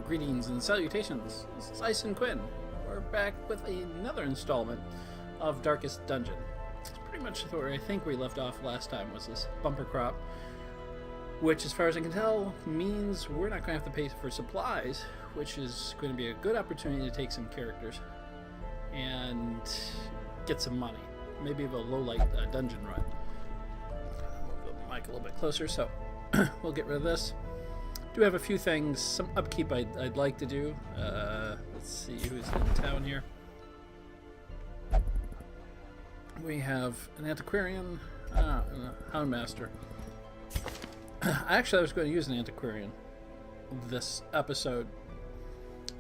Greetings and salutations. This is Ice and Quinn. We're back with another installment of Darkest Dungeon. It's pretty much where I think we left off last time, was this bumper crop, which, as far as I can tell, means we're not going to have to pay for supplies, which is going to be a good opportunity to take some characters and get some money. Maybe have a low-light dungeon run. Move the mic a little bit closer, so we'll get rid of this. Do have a few things, some upkeep I'd like to do. Let's see who's in town here. We have an Antiquarian and a Houndmaster. Actually, I was going to use an Antiquarian this episode,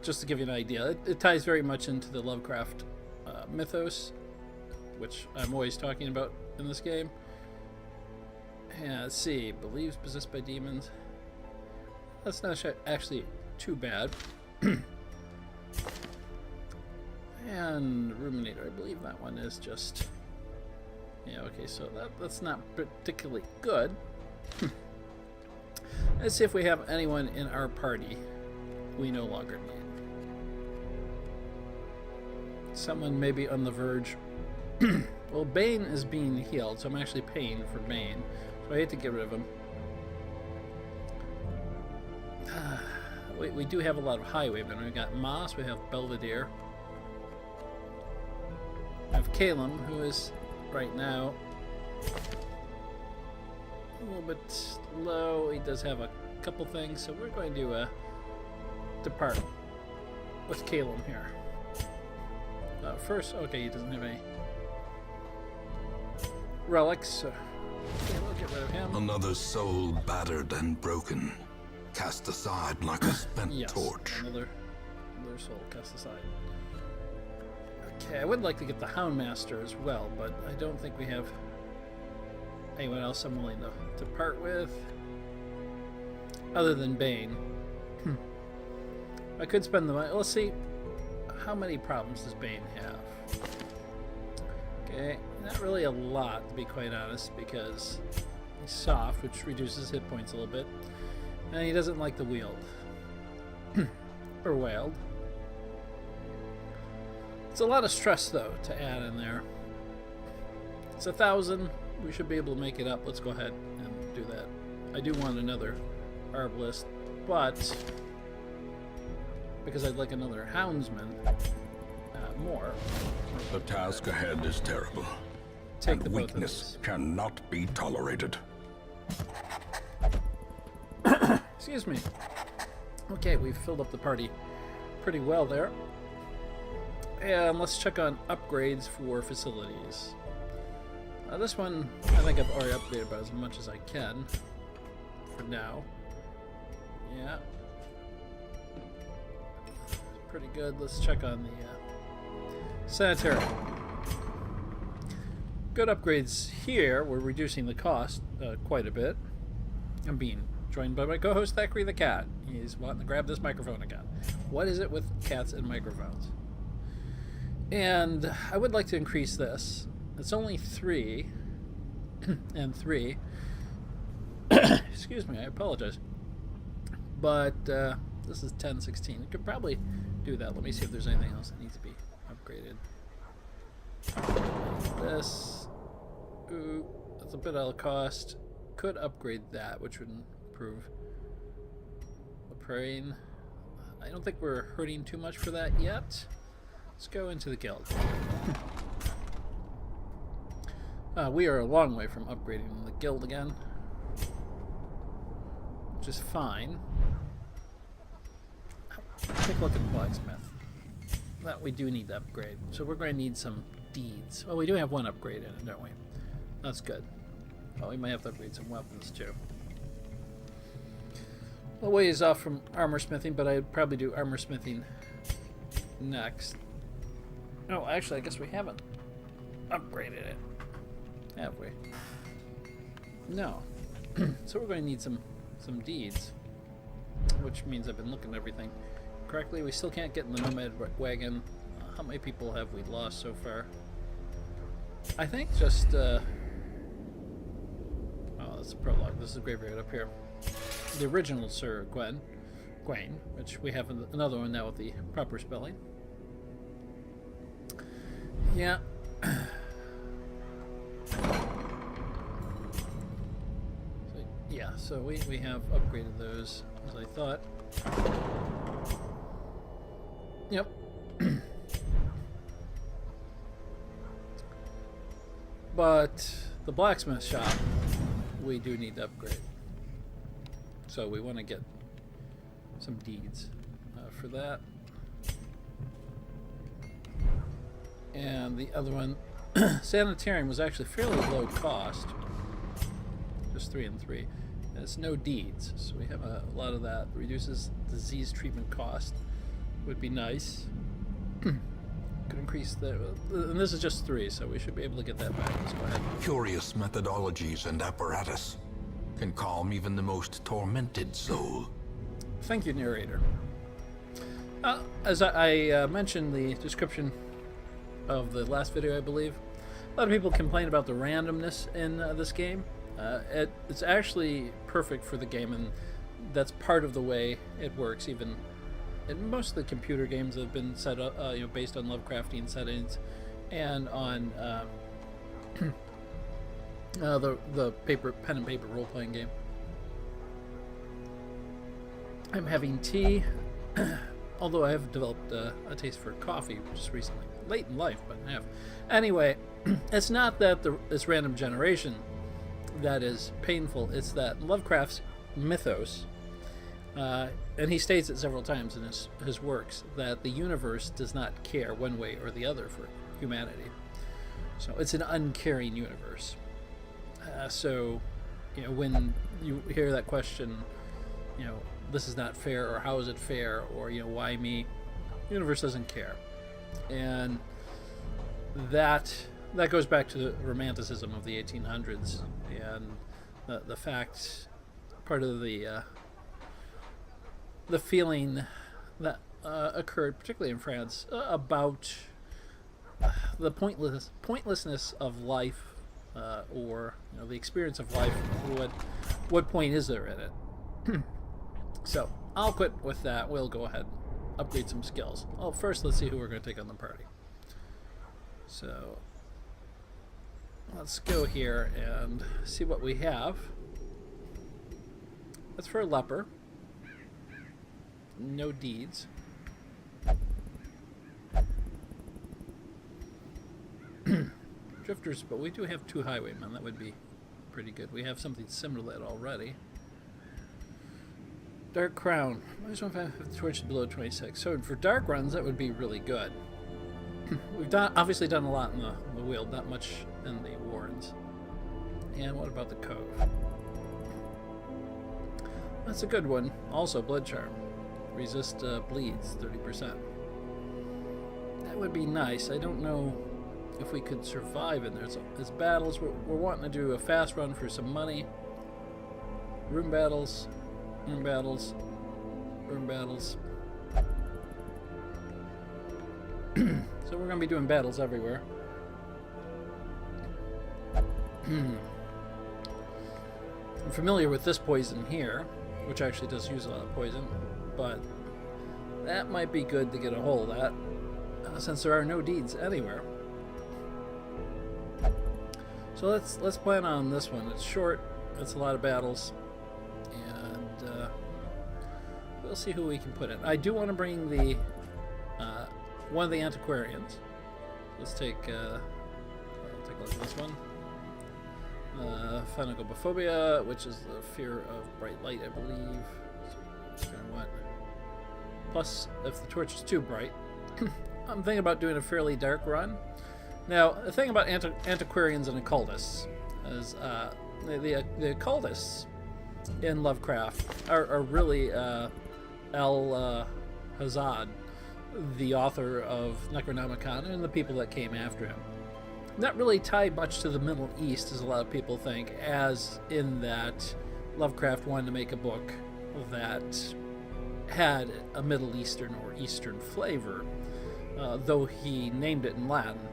just to give you an idea. It ties very much into the Lovecraft mythos, which I'm always talking about in this game. Yeah, let's see. Believes possessed by demons. That's not actually too bad. And Ruminator, I believe that one is just... Yeah, okay, so that's not particularly good. Let's see if we have anyone in our party we no longer need. Someone maybe on the verge. Well, Bane is being healed, so I'm actually paying for Bane. So I hate to get rid of him. We do have a lot of highwaymen. We've got Moss, we have Belvedere. We have Calum, who is right now a little bit low. He does have a couple things, so we're going to depart with Calum here. First, okay, he doesn't have any relics, so okay, we'll get rid of him. Another soul battered and broken, cast aside like a spent torch. Another soul cast aside. Okay, I would like to get the Houndmaster as well, but I don't think we have anyone else I'm willing to part with, other than Bane. I could spend the money. Let's see, how many problems does Bane have? Okay, not really a lot, to be quite honest, because he's soft, which reduces hit points a little bit. And he doesn't like the wield. Or wailed. It's a lot of stress, though, to add in there. It's 1,000. We should be able to make it up. Let's go ahead and do that. I do want another Arbalist, but because I'd like another Houndsman more. The task ahead is terrible. Take and the weakness cannot be tolerated. Excuse me. Okay, we've filled up the party pretty well there. And let's check on upgrades for facilities. This one, I think I've already upgraded about as much as I can for now. Yeah. Pretty good. Let's check on the sanitary. Good upgrades here. We're reducing the cost quite a bit. I'm being joined by my co-host Thackeray the Cat. He's wanting to grab this microphone again. What is it with cats and microphones? And I would like to increase this. It's only 3 and 3. Excuse me, I apologize. But this is 10, 16. You could probably do that. Let me see if there's anything else that needs to be upgraded. This. Ooh, that's a bit out of cost. Could upgrade that, which would improve the praying. I don't think we're hurting too much for that yet. Let's go into the guild. We are a long way from upgrading the guild again, which is fine. Take a look at the blacksmith. That we do need to upgrade. So we're going to need some deeds. Oh, we do have one upgrade in it, don't we? That's good. Well, we might have to upgrade some weapons too. A ways off from armor smithing, but I'd probably do armor smithing next. Oh, actually, I guess we haven't upgraded it, have we? No. So we're going to need some deeds, which means I've been looking at everything correctly. We still can't get in the nomad wagon. How many people have we lost so far? I think just oh, that's a prologue. This is a graveyard up here. The original Sir Gwen Gwain, which we have another one now with the proper spelling. Yeah. So we have upgraded those, as I thought. Yep. But the blacksmith shop, we do need to upgrade. So we want to get some deeds for that. And the other one, Sanitarium, was actually fairly low cost. Just 3 and 3. It's no deeds, so we have a lot of that. Reduces disease treatment cost. Would be nice. Could increase the... And this is just 3, so we should be able to get that back. Let's go ahead. Curious methodologies and apparatus can calm even the most tormented soul. Thank you, narrator. As I mentioned the description of the last video, I believe, a lot of people complain about the randomness in this game. It's actually perfect for the game, and that's part of the way it works. Even in most of the computer games that have been set up, based on Lovecraftian settings, and on the pen and paper role playing game. I'm having tea, although I have developed a taste for coffee just recently, late in life, but I have. Anyway, it's not that this random generation that is painful. It's that Lovecraft's mythos, and he states it several times in his works, that the universe does not care one way or the other for humanity. So it's an uncaring universe. So, when you hear that question, this is not fair, or how is it fair, or why me? The universe doesn't care, and that goes back to the romanticism of the 1800s, and the fact, part of the feeling that occurred, particularly in France, about the pointlessness of life, or the experience of life. What point is there in it? So I'll quit with that. We'll go ahead and upgrade some skills. Oh, first let's see who we're going to take on the party. So let's go here and see what we have. That's for a leper. No deeds. Drifters, but we do have 2 highwaymen. That would be pretty good. We have something similar to that already. Dark Crown. -1 torches below 26. So for dark runs, that would be really good. We've obviously done a lot in the Weald, not much in the Warrens. And what about the Cove? That's a good one. Also, Blood Charm. Resist bleeds 30%. That would be nice. I don't know if we could survive in there. There's battles. We're wanting to do a fast run for some money. Room battles. Room battles. Room battles. So we're going to be doing battles everywhere. I'm familiar with this poison here, which actually does use a lot of poison, but that might be good to get a hold of that, since there are no deeds anywhere. So let's plan on this one. It's short, it's a lot of battles, and we'll see who we can put in. I do want to bring the one of the Antiquarians. Let's take I'll take a look at this one. Phanegobophobia, which is the fear of bright light, I believe. So what? Plus, if the torch is too bright, I'm thinking about doing a fairly dark run. Now, the thing about antiquarians and occultists is the occultists in Lovecraft are really El Hazard, the author of Necronomicon, and the people that came after him. Not really tied much to the Middle East, as a lot of people think, as in that Lovecraft wanted to make a book that had a Middle Eastern or Eastern flavor, though he named it in Latin.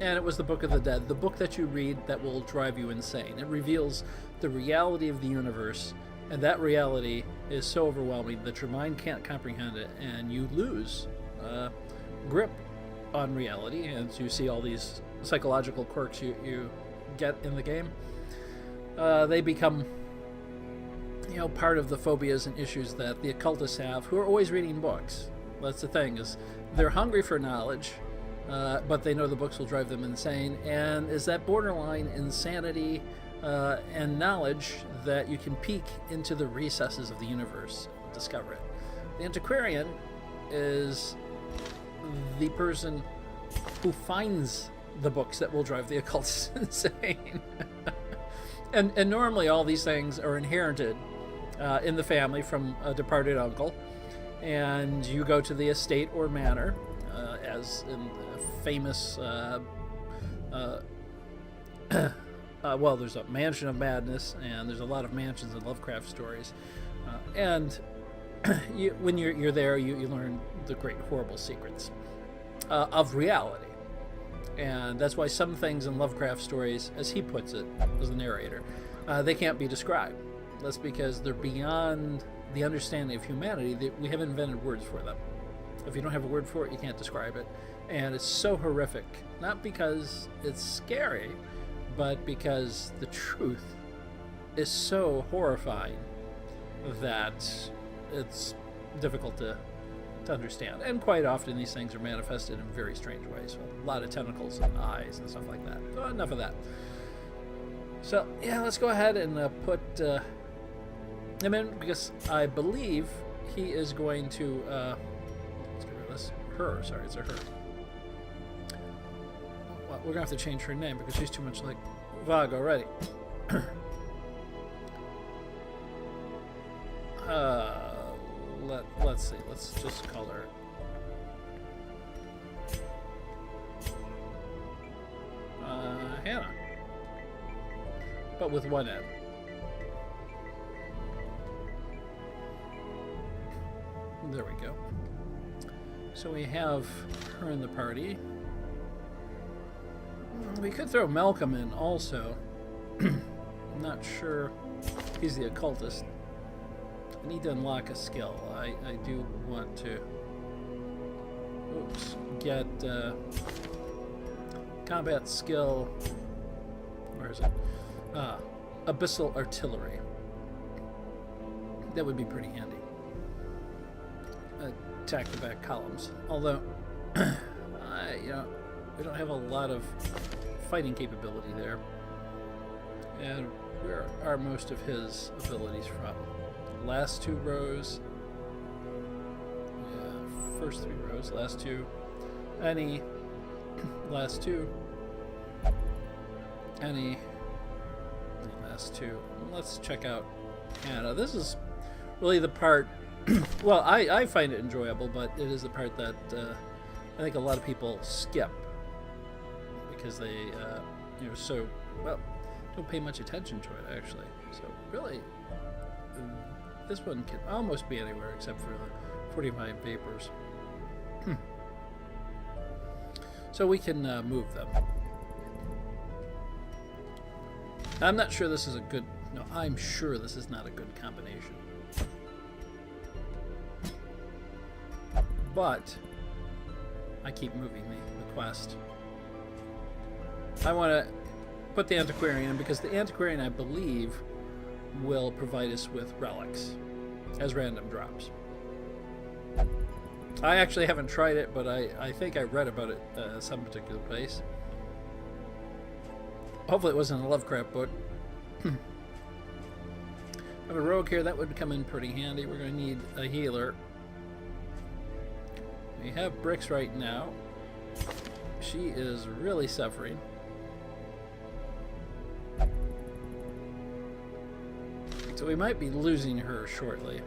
And it was the Book of the Dead, the book that you read that will drive you insane. It reveals the reality of the universe, and that reality is so overwhelming that your mind can't comprehend it, and you lose grip on reality, and you see all these psychological quirks you get in the game. They become, part of the phobias and issues that the occultists have, who are always reading books. That's the thing, is they're hungry for knowledge, but they know the books will drive them insane, and is that borderline insanity and knowledge that you can peek into the recesses of the universe and discover it. The Antiquarian is the person who finds the books that will drive the occultists insane. and normally all these things are inherited in the family from a departed uncle, and you go to the estate or manor, as in a famous well, there's a Mansion of Madness, and there's a lot of mansions in Lovecraft stories. And when you're there, you learn the great horrible secrets of reality. And that's why some things in Lovecraft stories, as he puts it, as the narrator, they can't be described. That's because they're beyond the understanding of humanity. We haven't invented words for them. If you don't have a word for it, you can't describe it. And it's so horrific, not because it's scary, but because the truth is so horrifying that it's difficult to understand. And quite often these things are manifested in very strange ways. A lot of tentacles and eyes and stuff like that. So enough of that. So, yeah, let's go ahead and put him in, because I believe he is going to... let's get rid of this. Her, sorry, it's a her. Well, we're going to have to change her name because she's too much like Vag already. Let's see. Let's just call her Hannah, but with one N. There we go. So we have her in the party. We could throw Malcolm in also. I'm not sure. He's the occultist. I need to unlock a skill. I do want to get combat skill. Where is it? Abyssal Artillery. That would be pretty handy. Attack the back columns. Although, we don't have a lot of fighting capability there. And where are most of his abilities from? Last two rows. Yeah, first three rows. Last two. Any. Last two. Any. Last two. Let's check out Hannah. This is really the part. Well, I find it enjoyable, but it is the part that I think a lot of people skip because they, don't pay much attention to it, actually. So, really, this one can almost be anywhere except for the 45 Vapors. So we can move them. I'm not sure this is a good... No, I'm sure this is not a good combination. But I keep moving the quest. I want to put the Antiquarian in because the Antiquarian, I believe, will provide us with relics as random drops. I actually haven't tried it, but I think I read about it some particular place. Hopefully it wasn't a Lovecraft book. I have a rogue here. That would come in pretty handy. We're going to need a healer. We have Bricks right now. She is really suffering. So we might be losing her shortly.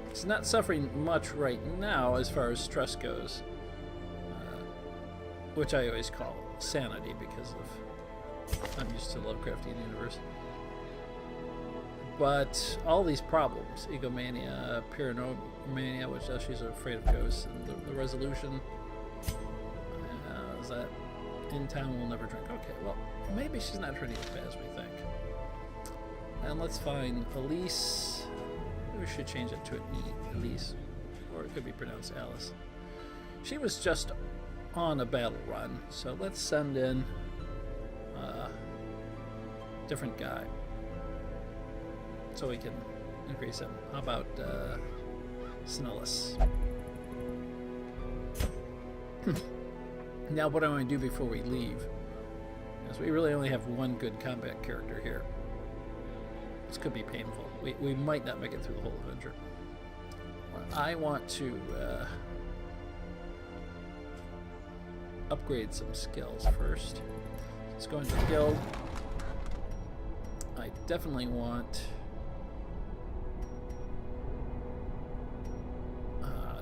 It's not suffering much right now as far as stress goes, which I always call sanity because of I'm used to Lovecraftian universe. But all these problems, egomania, paranomania, which she's afraid of ghosts, and the resolution, is that In town will never drink. Okay, well, maybe she's not hurting as bad as we think. And let's find Elise. We should change it to an E, Elise. Or it could be pronounced Alice. She was just on a battle run, so let's send in a different guy. So we can increase him. How about Snellis? Now what I want to do before we leave is we really only have one good combat character here. This could be painful. We might not make it through the whole adventure. I want to upgrade some skills first. Let's go into the guild. I definitely want...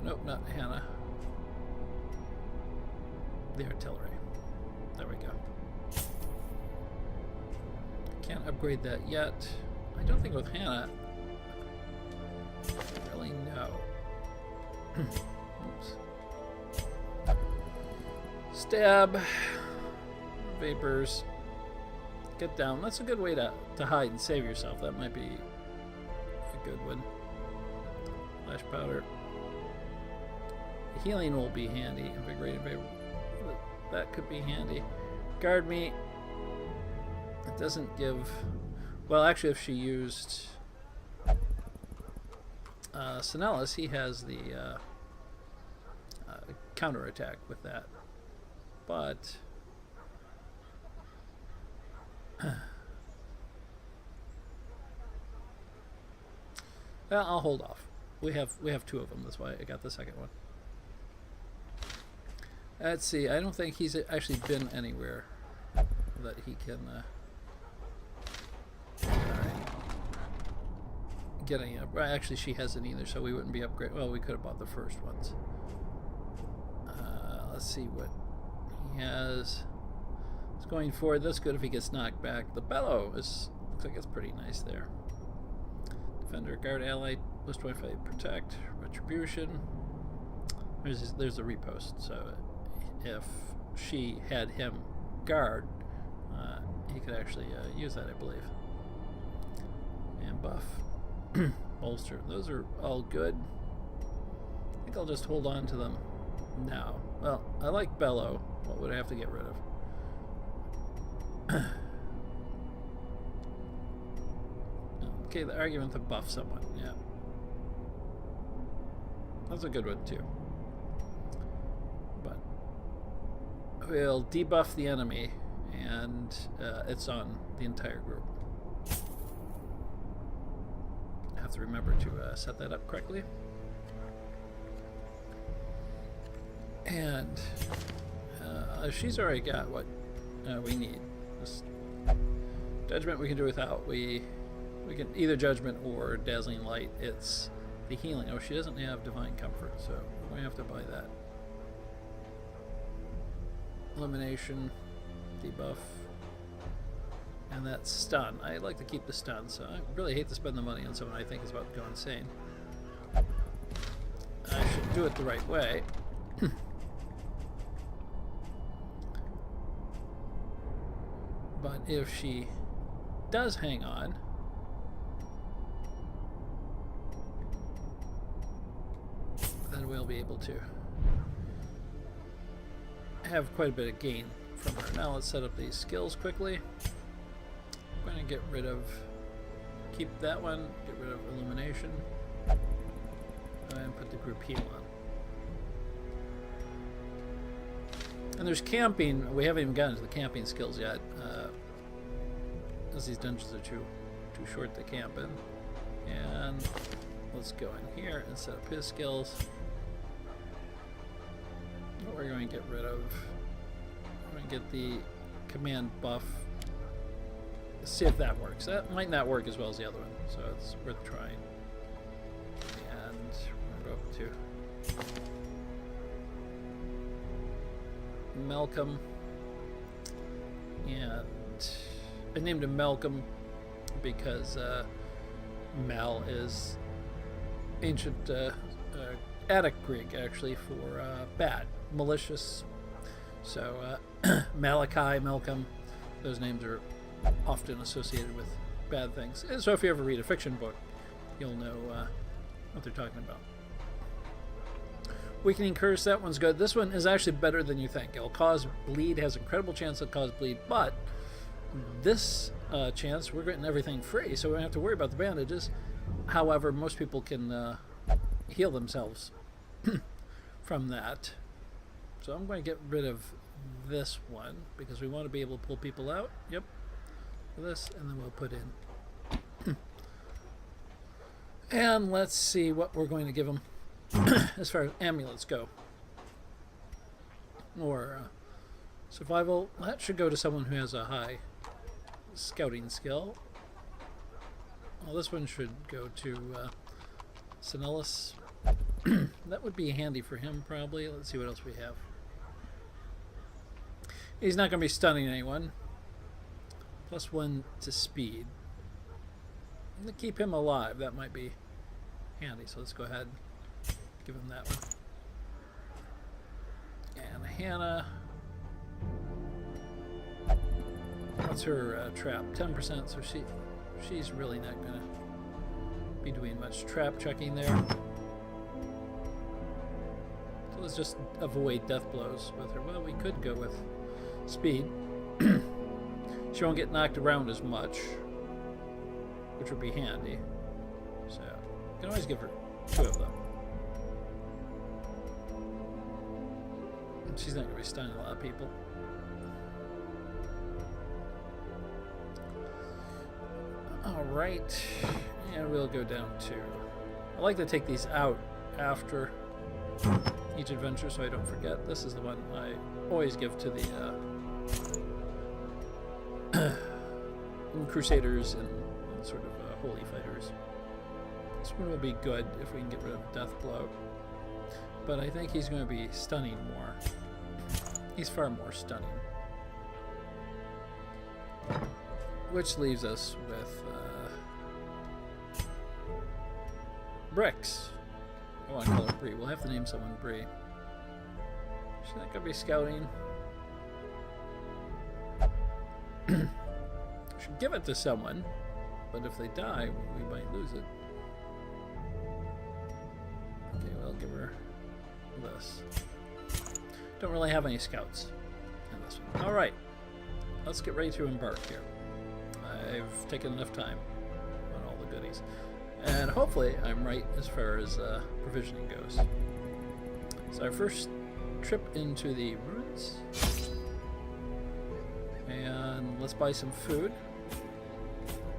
nope, not Hannah. The artillery. There we go. Can't upgrade that yet. I don't think with Hannah. Really, no. Oops. Stab. Vapors. Get down. That's a good way to hide and save yourself. That might be a good one. Flash powder. Healing will be handy. Invigorating vapor. That could be handy. Guard me. It doesn't give... Well, actually, if she used Snellis, he has the counterattack with that. But... well, I'll hold off. We have two of them. That's why I got the second one. Let's see. I don't think he's actually been anywhere that he can get any up. Well, actually, she hasn't either, so we wouldn't be upgrade. Well, we could have bought the first ones. Let's see what he has. It's going forward. That's good if he gets knocked back. The bellow looks like it's pretty nice there. Defender, guard, ally, plus 25, protect, retribution. There's a repost. So if she had him guard, he could actually use that, I believe. And buff. Bolster. Those are all good. I think I'll just hold on to them now. Well, I like bellow. What would I have to get rid of? Okay, the argument to buff someone. Yeah. That's a good one, too. But we'll debuff the enemy, and it's on the entire group. Have to remember to set that up correctly. And she's already got what we need. This judgment we can do without. We can either judgment or dazzling light. It's the healing. Oh, she doesn't have divine comfort, so we have to buy that. Elimination, debuff. And that's stun. I like to keep the stun, so I really hate to spend the money on someone I think is about to go insane. I should do it the right way. But if she does hang on, then we'll be able to have quite a bit of gain from her. Now let's set up these skills quickly. I'm going to get rid of, keep that one, get rid of illumination, and put the group heal on. And there's camping. We haven't even gotten to the camping skills yet, as these dungeons are too short to camp in. And let's go in here and set up his skills. What we're going to get rid of, we're going to get the command buff. Let's see if that works. That might not work as well as the other one, so it's worth trying. And we're going to go up to Malcolm, and I named him Malcolm because Mal is ancient Attic Greek, actually, for bad, malicious. So Malachi, Malcolm, those names are often associated with bad things. And so if you ever read a fiction book, you'll know what they're talking about. Weakening Curse, that one's good. This one is actually better than you think. It'll cause bleed, has incredible chance to cause bleed, but this chance, we're getting everything free, so we don't have to worry about the bandages. However, most people can heal themselves from that. So I'm going to get rid of this one, because we want to be able to pull people out. Yep. This, and then we'll put in. And let's see what we're going to give them as far as amulets go. Or survival. That should go to someone who has a high scouting skill. Well, this one should go to Sinellus. That would be handy for him, probably. Let's see what else we have. He's not going to be stunning anyone. +1 to speed. I'm going to keep him alive. That might be handy. So let's go ahead and give him that one. And Hannah. What's her trap? 10%. So she's really not going to be doing much trap checking there. So let's just avoid death blows with her. Well, we could go with speed. She won't get knocked around as much, which would be handy. So, you can always give her 2 of them. She's not going to be stunning a lot of people. Alright, and we'll go down to... I like to take these out after each adventure so I don't forget. This is the one I always give to the Crusaders and sort of holy fighters. This one will be good if we can get rid of Death Blow. But I think he's going to be stunning more. He's far more stunning. Which leaves us with Bricks. I want to call her Bree. We'll have to name someone Bree. She's not going to be scouting. Should give it to someone, but if they die, we might lose it. Okay, we'll give her this. Don't really have any scouts in this one. Alright, let's get ready to embark here. I've taken enough time on all the goodies. And hopefully I'm right as far as provisioning goes. So our first trip into the ruins. And let's buy some food.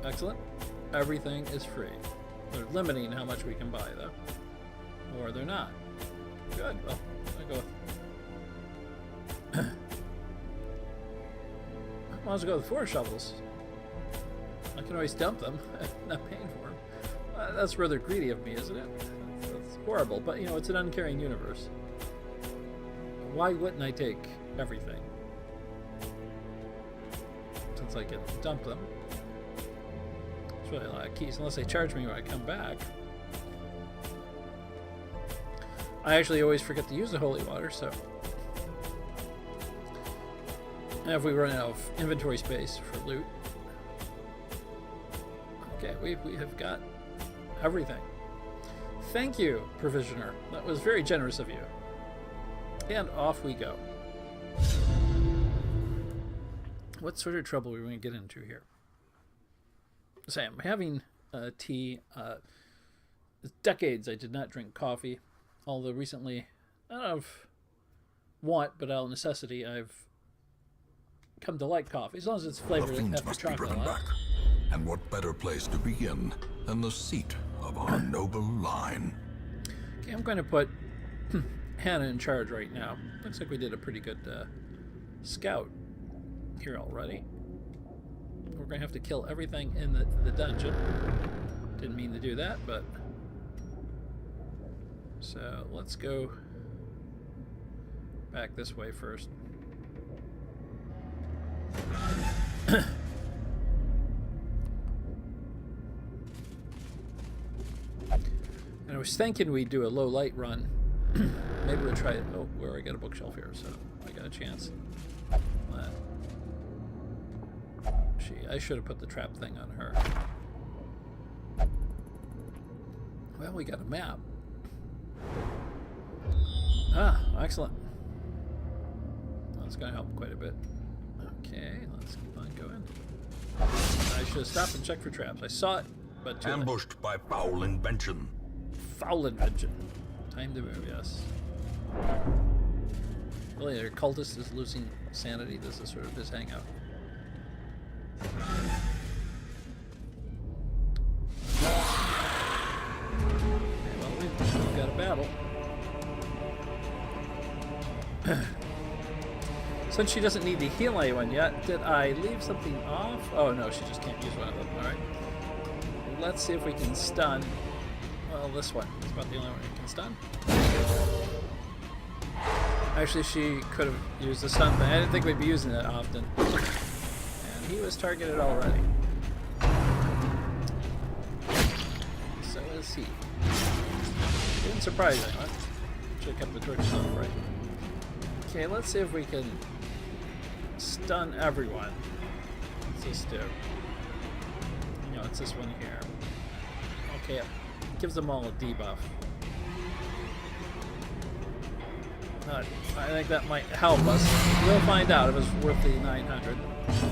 Excellent. Everything is free. They're limiting how much we can buy, though. Or they're not. Good. Well, I'll go with... Might as well go with 4 shovels. I can always dump them. I'm not paying for them. That's rather greedy of me, isn't it? That's horrible. But, you know, it's an uncaring universe. Why wouldn't I take everything? Since I can dump them. It's really a lot of keys, unless they charge me when I come back. I actually always forget to use the holy water, so... And if we run out of inventory space for loot... Okay, we have got everything. Thank you, Provisioner. That was very generous of you. And off we go. What sort of trouble are we going to get into here? So I'm having tea. Decades I did not drink coffee. Although recently, not out of want, but out of necessity, I've come to like coffee. As long as it's flavored after chocolate. Back. And what better place to begin than the seat of our noble line? Okay, I'm going to put Hannah in charge right now. Looks like we did a pretty good scout here already. We're going to have to kill everything in the dungeon. Didn't mean to do that, but... So, let's go back this way first. And I was thinking we'd do a low light run Maybe we'll try it. Oh, we already got a bookshelf here, so I got a chance. I should have put the trap thing on her. Well, we got a map. Ah, excellent. That's going to help quite a bit. Okay, let's keep on going. I should have stopped and checked for traps. I saw it, but too ambushed late. by foul invention. Foul invention. Time to move, yes. Really, our cultist is losing sanity. This is sort of his hangout. Okay, well, we've got a battle. Since she doesn't need to heal anyone yet, did I leave something off? Oh no, she just can't use one of them. Alright. Let's see if we can stun. Well, this one is about the only one we can stun. Actually, she could have used the stun thing. I didn't think we'd be using it often. And he was targeted already. So is he. Didn't surprise anyone. Should have kept the torches on right. Okay, let's see if we can stun everyone. What's this do? No, it's this one here. Okay, it gives them all a debuff. I think that might help us. We'll find out if it's worth the 900.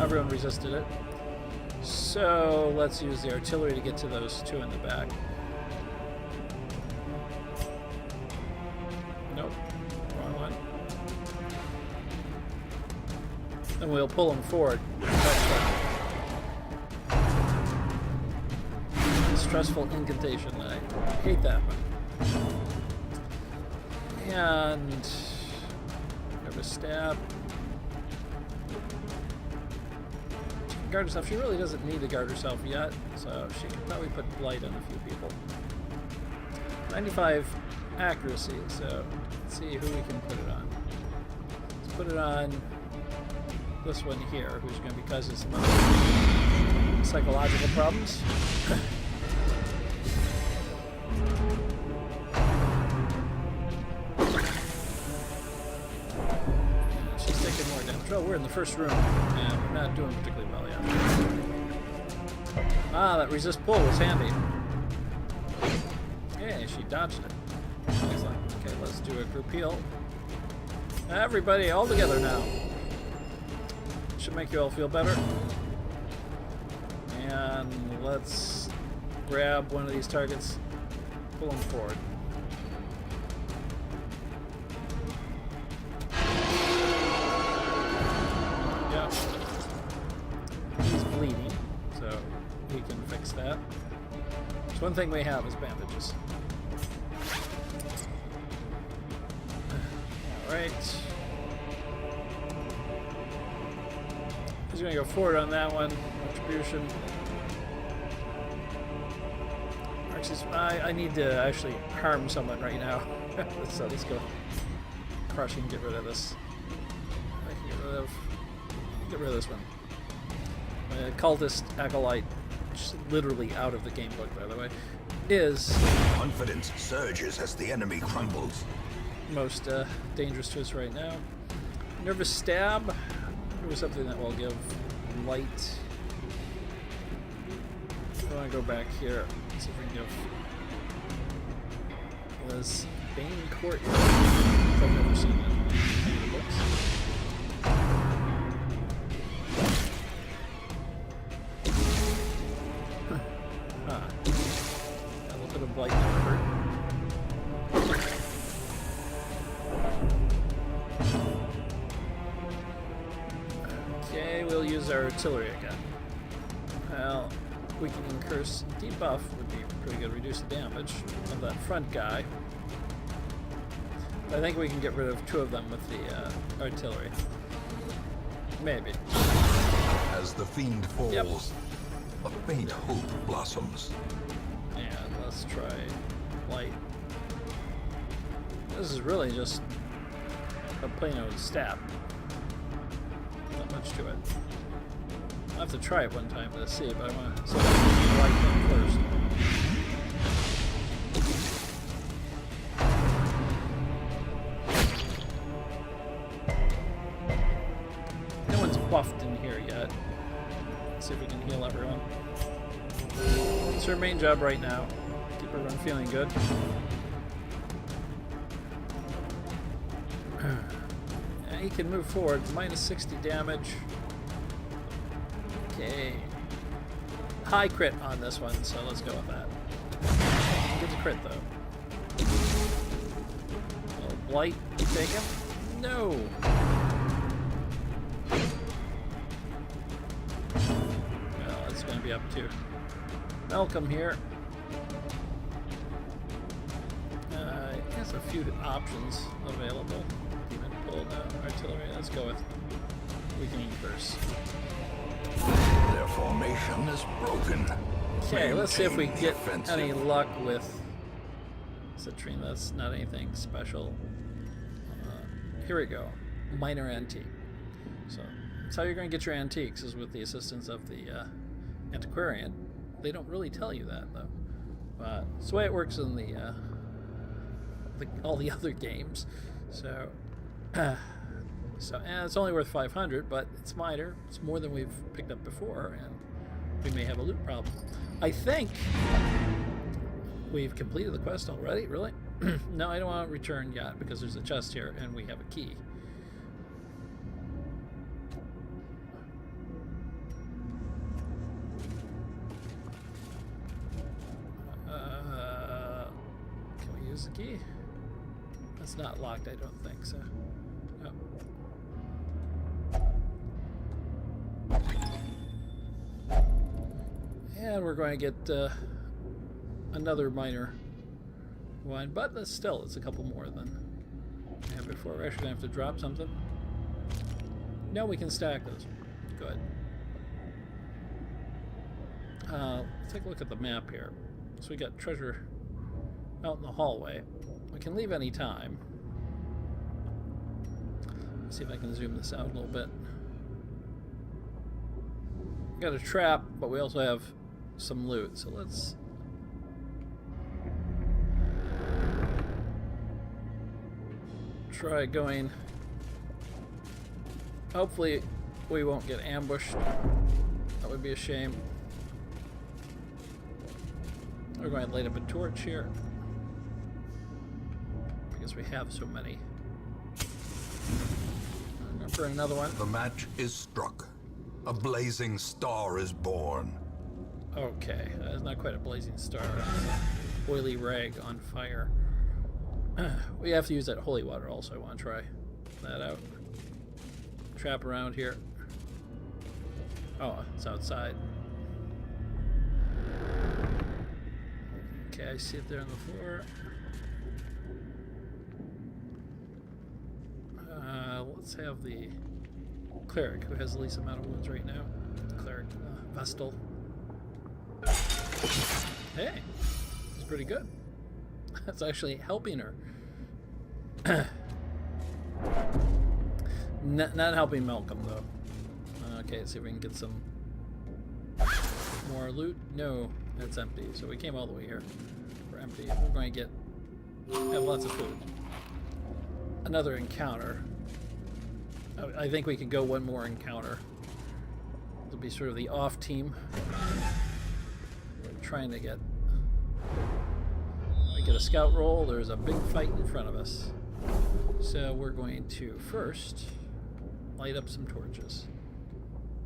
Everyone resisted it. So let's use the artillery to get to those two in the back. Nope. Wrong one. And we'll pull them forward. Stressful incantation. I hate that one. And have a stab. She can guard herself. She really doesn't need to guard herself yet, so she can probably put blight on a few people. 95 accuracy, so let's see who we can put it on. Let's put it on this one here, who's going to be causing some other psychological problems. Oh, we're in the first room, and we're not doing particularly well yet. Ah, that resist pull was handy. Okay, she dodged it. Excellent. Okay, let's do a group heal. Everybody, all together now. Should make you all feel better. And let's grab one of these targets, pull them forward. That. So one thing we have is bandages. Alright. He's going to go forward on that one. Retribution. I need to actually harm someone right now. So let's go crush and get rid of this. I can get rid of this one. Cultist Acolyte, just literally out of the game book, by the way, is confidence surges as the enemy crumbles. Most dangerous to us right now. Nervous stab. Maybe something that will give light. I want to go back here. See if we can give Liz Bane Courtyard. I've never seen it in any of the books. Blight number. Okay, we'll use our artillery again. Well, we can increase debuff would be pretty good. Reduce the damage of that front guy. I think we can get rid of two of them with the artillery. Maybe. As the fiend falls, yep. A faint hope blossoms. Let's try light. This is really just a plain old stab. Not much to it. I'll have to try it one time to see, but I want to see if I can light them first. That's her main job right now. Keep everyone feeling good. He can move forward. Minus 60 damage. Okay. High crit on this one, so let's go with that. Get the crit though. Blight taken? No! Well, it's going to be up to Malcolm here. He has a few options available. Even pulled artillery. Let's go with weakening first. Their formation is broken. Okay, let's see if we get defensive. any luck with Citrine. That's not anything special. Here we go. Minor antique. So that's how you're going to get your antiques, is with the assistance of the Antiquarian. They don't really tell you that though, but it's the way it works in the all the other games. So, and it's only worth 500, but it's minor. It's more than we've picked up before, and we may have a loot problem. I think we've completed the quest already. Really? No, I don't want to return yet because there's a chest here and we have a key. Can we use the key? It's not locked, I don't think so. No. And we're going to get another minor one, but still, it's a couple more than we had before. We're actually going to have to drop something. No, we can stack those. Good. Let's take a look at the map here. So we got treasure out in the hallway. We can leave any time. Let's see if I can zoom this out a little bit. We got a trap, but we also have some loot. So let's try going. Hopefully we won't get ambushed. That would be a shame. We're going to light up a torch here because we have so many. I'm going to burn another one. The match is struck. A blazing star is born. Okay, it's not quite a blazing star. It's an oily rag on fire. We have to use that holy water also. I want to try that out. Trap around here. Oh, it's outside. Okay, I see it there on the floor. Let's have the cleric, who has the least amount of wounds right now. Cleric, Vestal. Hey, it's pretty good. That's actually helping her. Not helping Malcolm though. Okay, let's see if we can get some more loot. No, that's empty. So we came all the way here. We're empty. We're going to have lots of food. Another encounter. I think we can go one more encounter. It'll be sort of the off team. We're trying to get a scout roll. There's a big fight in front of us. So we're going to first light up some torches.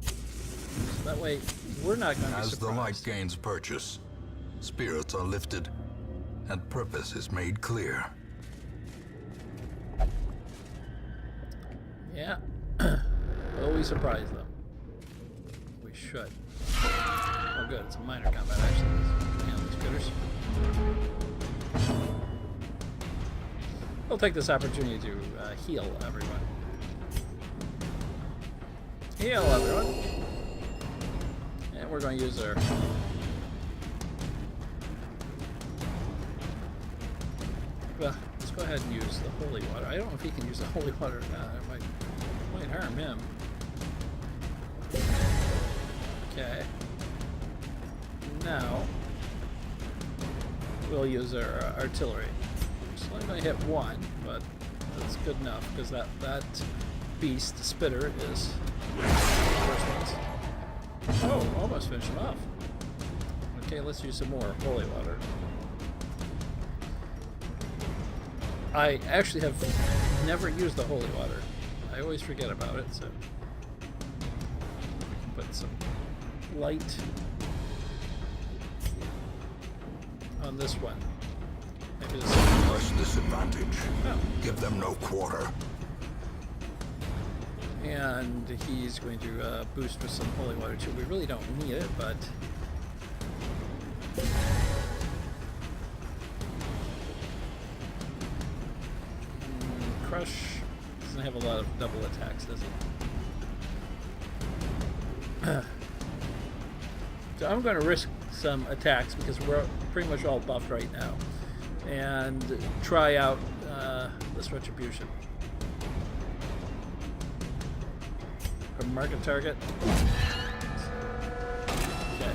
So that way we're not going to be surprised. As the light gains purchase, spirits are lifted and purpose is made clear. Yeah. Will we surprise them? We should. Oh good, it's a minor combat actually. These critters. We'll take this opportunity to heal everyone. Heal everyone. And we're going to use our well, let's go ahead and use the holy water. I don't know if he can use the holy water or not. It might harm him. Okay. Now we'll use our artillery. It's only going to hit one, but that's good enough because that beast, the spitter, is the first one. Oh, almost finished him off. Okay, let's use some more holy water. I actually have never used the holy water. I always forget about it, so put some light on this one. Maybe this Press disadvantage. Oh. Give them no quarter. And he's going to boost with some holy water too. We really don't need it, but Crush doesn't have a lot of double attacks, does he? So I'm going to risk some attacks because we're pretty much all buffed right now, and try out this retribution. Mark a target. Okay,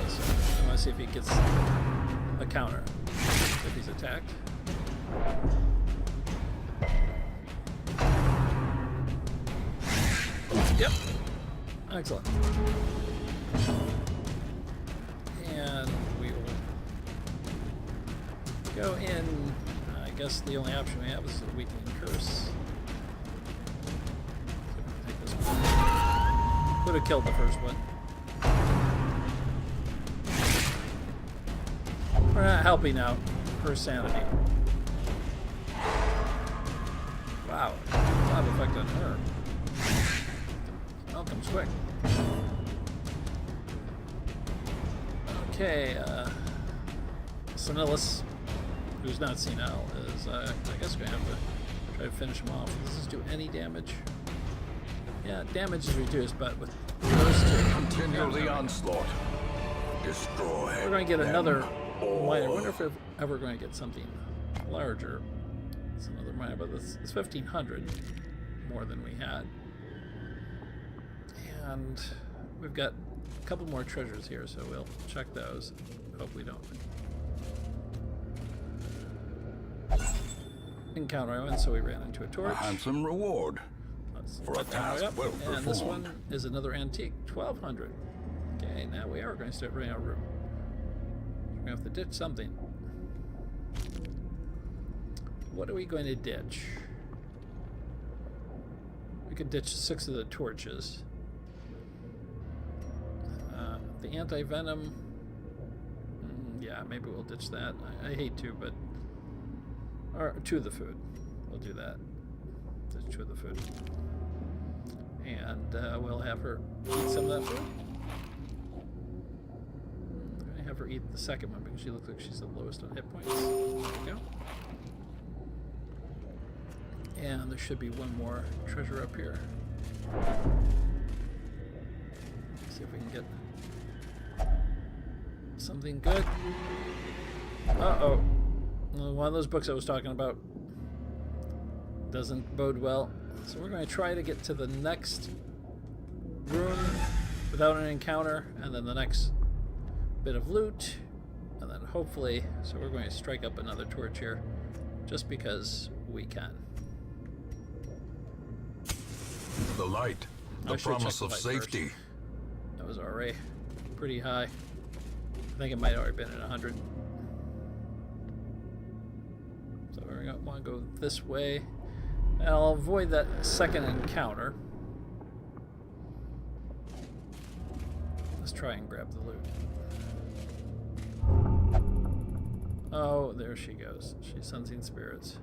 so I want to see if he gets a counter if he's attacked. Yep. Excellent. And we will go in. I guess the only option we have is a weakening curse. Take this one. Would have killed the first one. We're not helping out her sanity. Wow, a lot of effect on her. Well, comes quick. Okay, Senilus, who's not senile, is I guess we're gonna have to try to finish him off. Does this do any damage? Yeah, damage is reduced, but with those two, Continue the onslaught. Destroy. we're going to get another all. minor. I wonder if we're ever going to get something larger. It's another minor, but it's 1,500 more than we had. And we've got a couple more treasures here, so we'll check those. Hope we don't encounter one, so we ran into a torch. A handsome reward. For a Let that task up. well And this performed. one is another antique, 1,200. Okay, now we are going to start running out of room. We're going to have to ditch something. What are we going to ditch? We could ditch 6 of the torches. The anti-venom. Yeah, maybe we'll ditch that. I hate to, but... Or 2 of the food. We'll do that. Ditch 2 of the food. And we'll have her eat some of that food. I'm going to have her eat the second one because she looks like she's the lowest on hit points. There we go. And there should be one more treasure up here. See if we can get something good. Uh-oh. One of those books I was talking about doesn't bode well. So we're going to try to get to the next room without an encounter, and then the next bit of loot, and then hopefully, so we're going to strike up another torch here, just because we can. The light, the I should've promise checked of the light safety. first. That was already pretty high. I think it might have already been at 100. So we're going to want to go this way. And I'll avoid that second encounter. Let's try and grab the loot. Oh, there she goes. She's sensing spirits.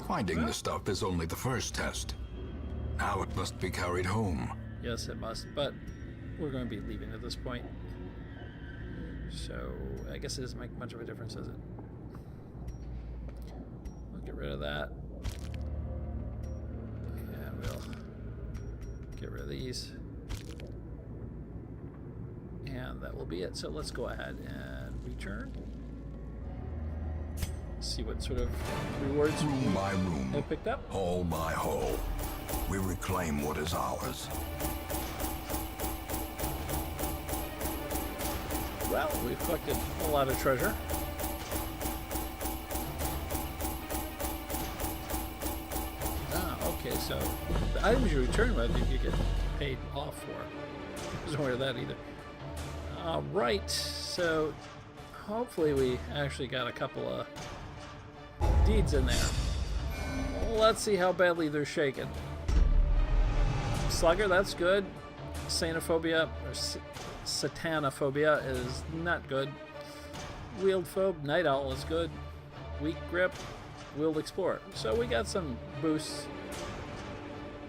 Finding the stuff is only the first test. Now it must be carried home. Yes, it must, but we're going to be leaving at this point. So, I guess it doesn't make much of a difference, does it? We'll get rid of that. And we'll get rid of these. And that will be it. So let's go ahead and return. See what sort of rewards Room by room, we have picked up. hall by hall, we reclaim what is ours. Well, we've collected a lot of treasure. Ah, okay, so the items you return with, you get paid off for. wasn't aware of that either. Right, so hopefully we actually got a couple of deeds in there. Let's see how badly they're shaken. Slugger, that's good. Xenophobia, or Satanophobia is not good. Wheeled Phobe, Night Owl is good. Weak Grip, Wheeled Explorer. So we got some boosts.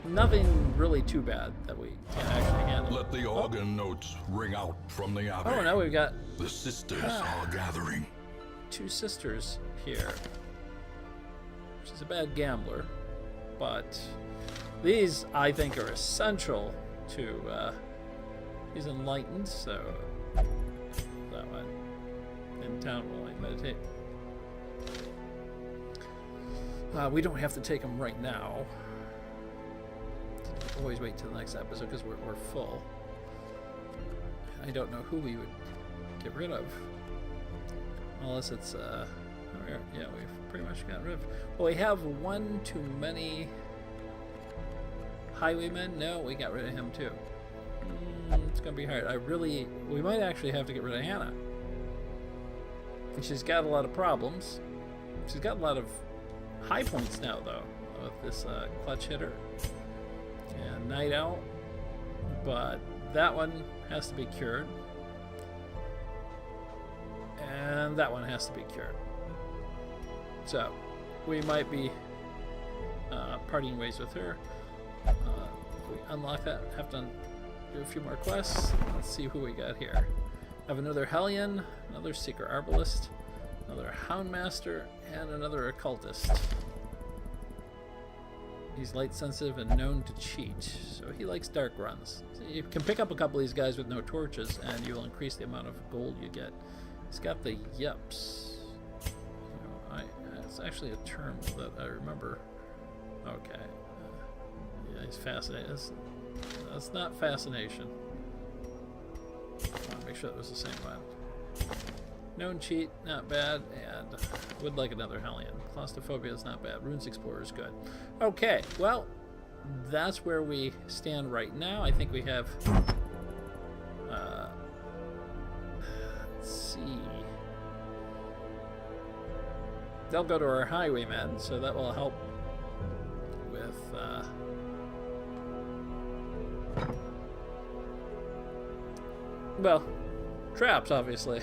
Nothing really too bad that we can't actually handle. Let the organ notes ring out from the abbey. Oh, now we've got The sisters are gathering. 2 sisters here. She's a bad gambler, but these, I think, are essential to, he's enlightened, so that one. In town will I meditate. We don't have to take them right now. Always wait till the next episode because we're full. I don't know who we would get rid of. Unless it's, yeah, we've pretty much gotten rid of. Well, we have one too many highwaymen. No, we got rid of him too. It's gonna be hard. We might actually have to get rid of Hannah. And she's got a lot of problems. She's got a lot of high points now, though, with this clutch hitter and Night Owl. But that one has to be cured. And that one has to be cured. So, we might be parting ways with her. If we unlock that, have to do a few more quests. Let's see who we got here. Have another Hellion, another Seeker Arbalist, another Houndmaster, and another Occultist. He's light sensitive and known to cheat, so he likes dark runs. So you can pick up a couple of these guys with no torches, and you will increase the amount of gold you get. He's got the Yeps. It's actually a term that I remember. Okay. Yeah, he's fascinated. That's not fascination. I want to make sure that was the same one. Known cheat, not bad, and would like another Hellion. Claustrophobia is not bad. Runes Explorer is good. Okay, well, that's where we stand right now. I think we have... let's see... They'll go to our highwaymen, so that will help with... well, traps, obviously.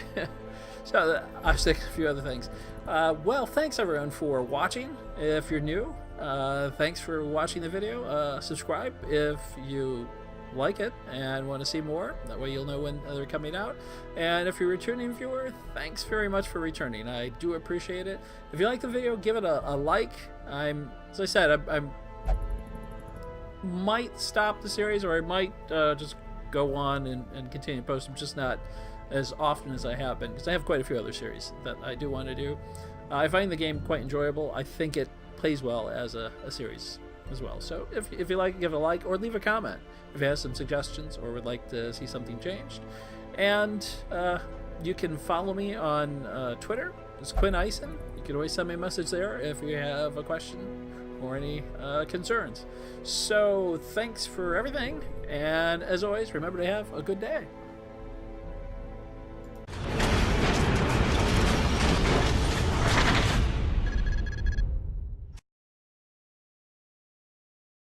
So I was thinking a few other things. Well, thanks everyone for watching. If you're new, thanks for watching the video. Subscribe if you like it and want to see more. That way you'll know when they're coming out. And if you're a returning viewer, thanks very much for returning. I do appreciate it. If you like the video, give it a like. As I said, I might stop the series, or I might just go on and continue to post them, just not as often as I have been, because I have quite a few other series that I do want to do. I find the game quite enjoyable. I think it plays well as a series as well. So if you like it, give it a like, or leave a comment if you have some suggestions or would like to see something changed. And you can follow me on Twitter. It's Quinn Eisen. You can always send me a message there if you have a question or any concerns. So thanks for everything, and as always, remember to have a good day.